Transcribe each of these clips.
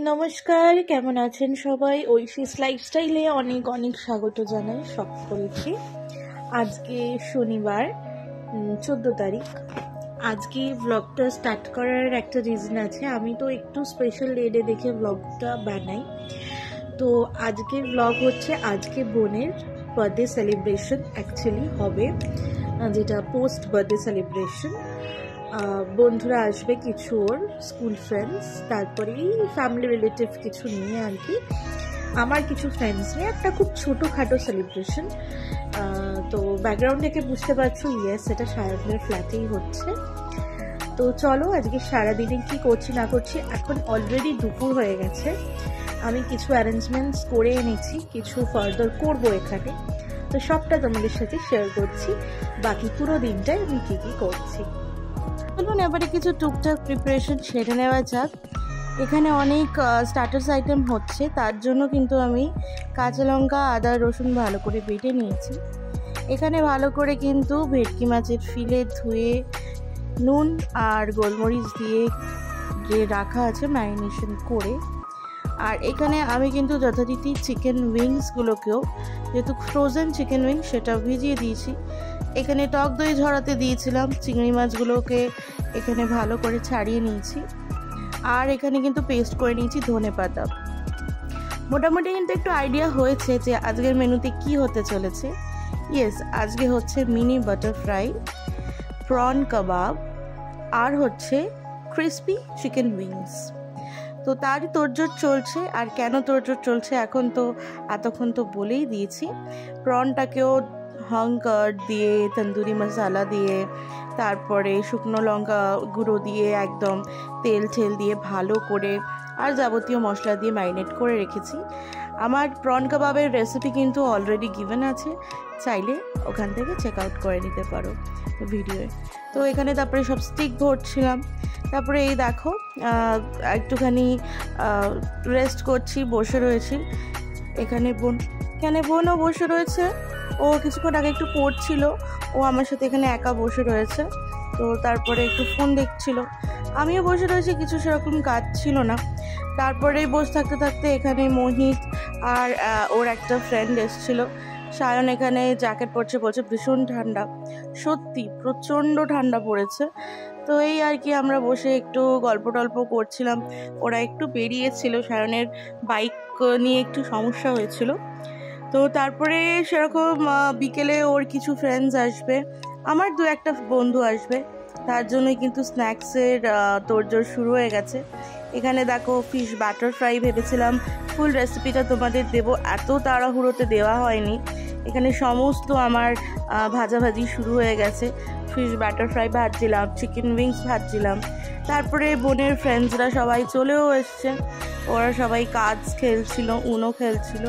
নমস্কার, কেমন আছেন সবাই? ঐশীস লাইফস্টাইলে অনেক অনেক স্বাগত জানাই সকলকে। আজকে শনিবার 14 তারিখ। আজকে ব্লগটা স্টার্ট করার একটা রিজন আছে। আমি তো একটু স্পেশাল ডে দেখে ব্লগটা বানাই। তো আজকের ব্লগ হচ্ছে আজকে বোনের বার্থডে সেলিব্রেশন অ্যাকচুয়ালি হবে, যেটা পোস্ট বার্থডে সেলিব্রেশন। বন্ধুরা আসবে কিছু, ওর স্কুল ফ্রেন্ডস, তারপরেই ফ্যামিলি রিলেটিভ কিছু নিয়ে আর কি, আমার কিছু ফ্রেন্ডস নিয়ে একটা খুব ছোটোখাটো সেলিব্রেশন। তো ব্যাকগ্রাউন্ড থেকে বুঝতে পারছো, ইয়েস, এটা সায়নের ফ্ল্যাটেই হচ্ছে। তো চলো আজকে সারাদিনে কি করছি না করছি। এখন অলরেডি দুপুর হয়ে গেছে, আমি কিছু অ্যারেঞ্জমেন্টস করে এনেছি, কিছু ফার্দার করবো এখানে। তো সবটা তোমাদের সাথে শেয়ার করছি, বাকি পুরো দিনটায় আমি কী কী করছি। চলুন এবারে কিছু টুকটাক প্রিপারেশন সেরে নেওয়া যাক। এখানে অনেক স্টার্টার্স আইটেম হচ্ছে, তার জন্য কিন্তু আমি কাঁচা লঙ্কা, আদা, রসুন ভালো করে বেটে নিয়েছি। এখানে ভালো করে কিন্তু ভেটকি মাছের ফিলে ধুয়ে নুন আর গোলমরিচ দিয়ে যে রাখা আছে ম্যারিনেশন করে। আর এখানে আমি কিন্তু যথারীতি চিকেন উইংসগুলোকেও, যেহেতু ফ্রোজেন চিকেন উইংস, সেটা ভিজিয়ে দিয়েছি। এখানে টক দই ঝরাতে দিয়েছিলাম, চিংড়ি মাছগুলোকে এখানে ভালো করে ছাড়িয়ে নিয়েছি। আর এখানে কিন্তু পেস্ট করে নিয়েছি ধনেপাতা। মোটামুটি কিন্তু একটু আইডিয়া হয়েছে যে আজকের মেনুতে কি হতে চলেছে। ইয়েস, আজকে হচ্ছে মিনি বাটার ফ্রাই, প্রন কাবাব, আর হচ্ছে ক্রিসপি চিকেন উইংস। তো তারই তোড়জোড় চলছে। আর কেন তোড়জোড় চলছে এতক্ষণ তো বলেই দিয়েছি। প্রনটাকেও হাঙ্কার দিয়ে, তন্দুরি মশলা দিয়ে, তারপরে শুকনো লঙ্কা গুঁড়ো দিয়ে, একদম তেল দিয়ে ভালো করে আর যাবতীয় মশলা দিয়ে ম্যারিনেট করে রেখেছি। আমার প্রন কাবাবের রেসিপি কিন্তু অলরেডি গিভেন আছে, চাইলে ওখান থেকে চেক আউট করে নিতে পারো ভিডিওয়ে। তো এখানে তারপরে সব স্টিক ভরছিলাম। তারপরে এই দেখো একটুখানি রেস্ট করছি, বসে রয়েছি। এখানে বোনও বসে রয়েছে। ও কিছুক্ষণ আগে একটু পড়ছিল, ও আমার সাথে এখানে একা বসে রয়েছে। তো তারপরে একটু ফোন দেখছিল, আমিও বসে রয়েছি, কিছু সেরকম কাজ ছিল না। তারপরে বসে থাকতে থাকতে এখানে মোহিত আর ওর একটা ফ্রেন্ড এসেছিল, সায়ন। এখানে জ্যাকেট পরছে, বলছে ভীষণ ঠান্ডা। সত্যি প্রচণ্ড ঠান্ডা পড়েছে। তো এই আর কি, আমরা বসে একটু গল্প টল্প করছিলাম। ওরা একটু বেরিয়েছিল, সায়নের বাইক নিয়ে একটু সমস্যা হয়েছিল। তো তারপরে সেরকম বিকেলে ওর কিছু ফ্রেন্ডস আসবে, আমার দু একটা বন্ধু আসবে, তার জন্যই কিন্তু স্ন্যাক্সের তোড়জোড় শুরু হয়ে গেছে। এখানে দেখো ফিশ বাটার ফ্রাই ভেবেছিলাম ফুল রেসিপিটা তোমাদের দেবো, এত তাড়াহুড়োতে দেওয়া হয়নি। এখানে সমস্ত আমার ভাজাভাজি শুরু হয়ে গেছে। ফিশ বাটার ফ্রাই ভাজছিলাম, চিকেন উইংস ভাজছিলাম। তারপরে বোনের ফ্রেন্ডসরা সবাই চলেও এসছে, ওরা সবাই কাজ খেলছিল, উনো খেলছিল।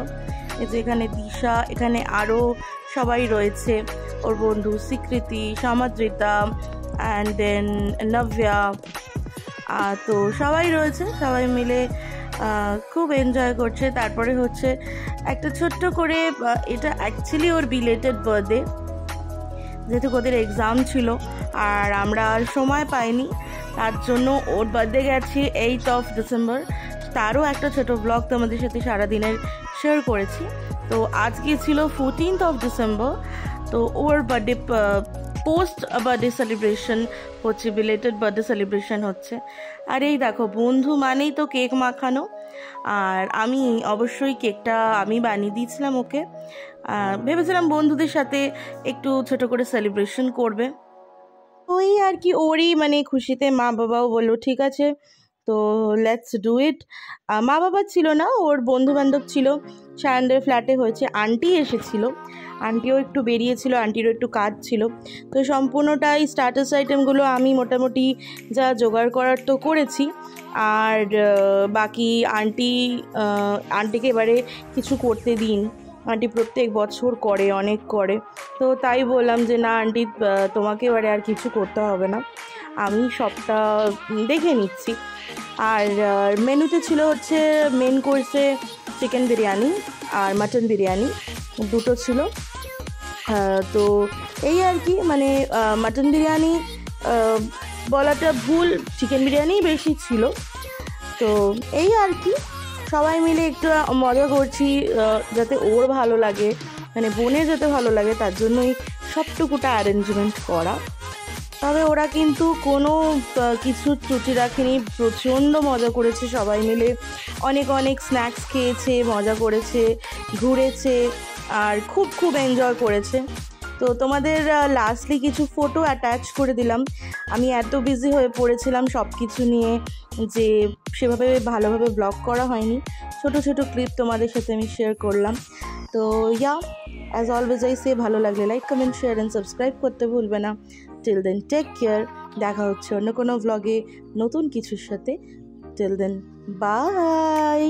এই যে এখানে দিশা, এখানে আরও সবাই রয়েছে, ওর বন্ধু স্বীকৃতি, সমাদ্রিতা, অ্যান্ড দেন নভ্যা। তো সবাই রয়েছে, সবাই মিলে খুব এনজয় করছে। তারপরে হচ্ছে একটা ছোট্ট করে, এটা অ্যাকচুয়ালি ওর বিলেটেড বার্থডে, যেহেতু ওদের এক্সাম ছিল আর আমরা আর সময় পাইনি, তার জন্য ওর বার্থডে গেছি 8 ডিসেম্বর। তারও একটা ছোট ব্লগ তোমাদের সাথে সারাদিনের শেয়ার করেছি। তো আজকে ছিল 14 ডিসেম্বর। তো ওর বার্থডে পোস্ট বার্থডে সেলিব্রেশন হচ্ছে, বিলেটেড বার্থডে সেলিব্রেশন হচ্ছে। আর এই দেখো, বন্ধু মানেই তো কেক মাখানো, আর আমি অবশ্যই কেকটা আমি বানিয়ে দিয়েছিলাম ওকে। ভেবেছিলাম বন্ধুদের সাথে একটু ছোট করে সেলিব্রেশন করবে। ওই আর কি, ওরই মানে খুশিতে মা বাবাও বললো ঠিক আছে, তো লেটস ডু ইট। মা বাবা ছিল না, ওর বন্ধু বান্ধব ছিল। সায়নদের ফ্ল্যাটে হয়েছে, আন্টি এসেছিল, আন্টিও একটু বেরিয়েছিল, আন্টিরও একটু কাজ ছিল। তো সম্পূর্ণটাই স্টার্টার্স আইটেমগুলো আমি মোটামুটি যা জোগাড় করার তো করেছি। আর বাকি আন্টিকে এবারে কিছু করতে দিন, আন্টি প্রত্যেক বছর করে, অনেক করে। তো তাই বললাম যে না আন্টি, তোমাকে এবারে আর কিছু করতে হবে না, আমি সবটা দেখে নিচ্ছি। আর মেনুতে ছিল হচ্ছে মেন কোর্সে চিকেন বিরিয়ানি আর মাটন বিরিয়ানি, দুটো ছিল। তো এই আর কি, মানে মাটন বিরিয়ানি বলাটা ভুল, চিকেন বিরিয়ানি বেশি ছিল। তো এই আর কি, সবাই মিলে একটু মজা করছি, যাতে ওর ভালো লাগে, মানে বোনের যাতে ভালো লাগে, তার জন্যই সবটুকুটা অ্যারেঞ্জমেন্ট করা। তবে ওরা কিন্তু কোনো কিছু ত্রুটি রাখেনি, প্রচণ্ড মজা করেছে সবাই মিলে, অনেক অনেক স্ন্যাক্স খেয়েছে, মজা করেছে, ঘুরেছে, আর খুব খুব এনজয় করেছে। তো তোমাদের লাস্টলি কিছু ফটো অ্যাটাচ করে দিলাম। আমি এত বিজি হয়ে পড়েছিলাম সব কিছু নিয়ে যে সেভাবে ভালোভাবে ব্লগ করা হয়নি, ছোট ছোট ক্লিপ তোমাদের সাথে আমি শেয়ার করলাম। তো ইয়া, অ্যাজ অলওয়েজ আই সে, ভালো লাগলে like, comment, share and subscribe করতে ভুলবে না। টিল দেন টেক কেয়ার, দেখা হচ্ছে অন্য কোনো ভ্লগে নতুন কিছুর সাথে। Till then by.